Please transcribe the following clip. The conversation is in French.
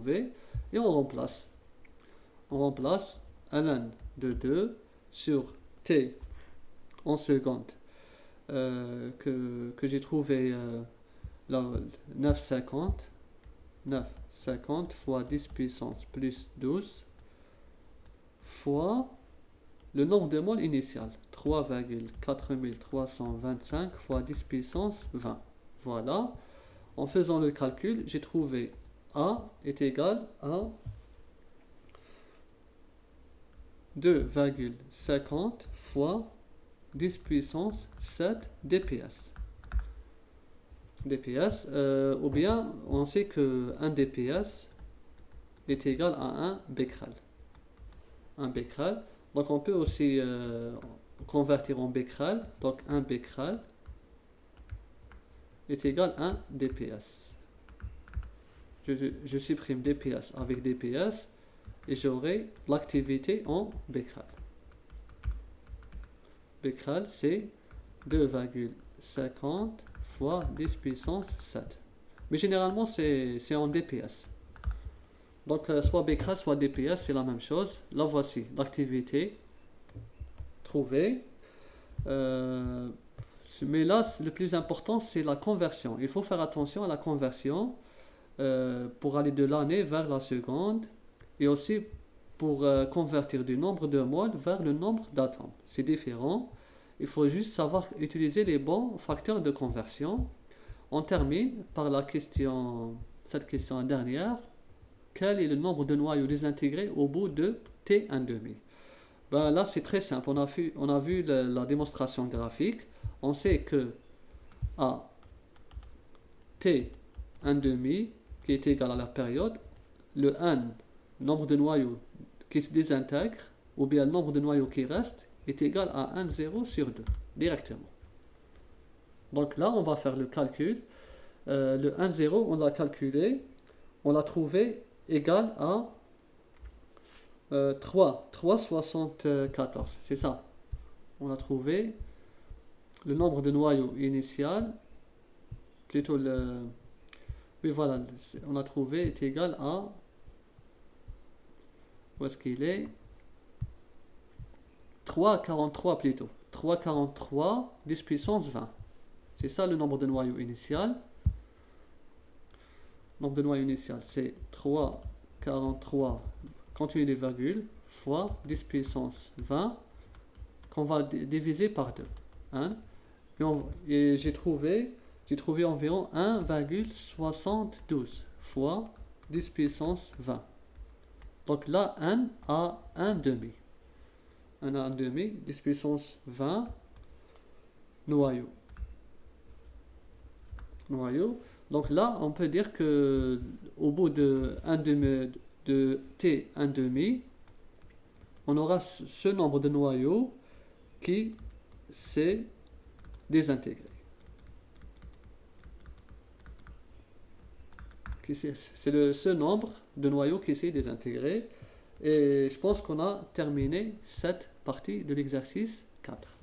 trouvé et on remplace. On remplace ln de 2 sur t en secondes que j'ai trouvé 9,50 fois 10 puissance plus 12 fois le nombre de moles initial, 3,4325 fois 10 puissance 20. Voilà. En faisant le calcul, j'ai trouvé A est égal à 2,50 fois 10 puissance 7 dps. dps ou bien on sait que 1 dps est égal à 1 becquerel. 1 becquerel. Donc on peut aussi convertir en becquerel. Donc 1 becquerel est égal à 1 dps. Je supprime dps avec dps et j'aurai l'activité en becquerel. Becquerel c'est 2,50 fois 10 puissance 7. Mais généralement c'est en dps. Donc soit becquerel soit dps c'est la même chose. Là voici l'activité trouvée. Mais là le plus important c'est la conversion. Il faut faire attention à la conversion pour aller de l'année vers la seconde et aussi pour convertir du nombre de moles vers le nombre d'atomes. C'est différent. Il faut juste savoir utiliser les bons facteurs de conversion. On termine par cette question dernière. Quel est le nombre de noyaux désintégrés au bout de T1,5? Ben là, c'est très simple. On a vu la démonstration graphique. On sait que à T1,5, qui est égal à la période, le n, nombre de noyaux qui se désintègrent, ou bien le nombre de noyaux qui restent, est égal à 1,0 sur 2, directement. Donc là, on va faire le calcul. Le 1,0, on l'a calculé, on l'a trouvé égal à 3,74. C'est ça. On a trouvé le nombre de noyaux initial, plutôt le... Oui, voilà, on a trouvé est égal à... Où est-ce qu'il est? 3,43 plutôt. 3,43 10 puissance 20. C'est ça le nombre de noyaux initial. Le nombre de noyaux initial, c'est 3,43 continue des virgules fois 10 puissance 20 qu'on va diviser par 2. Hein? Et j'ai trouvé environ 1,72 fois 10 puissance 20. Donc là, n a 1,5. n a 1,5, 10 puissance 20 noyaux. Donc là, on peut dire que au bout de T 1,5, on aura ce nombre de noyaux qui s'est désintégré. C'est ce nombre de noyaux qui s'est désintégré. Et je pense qu'on a terminé cette partie de l'exercice 4.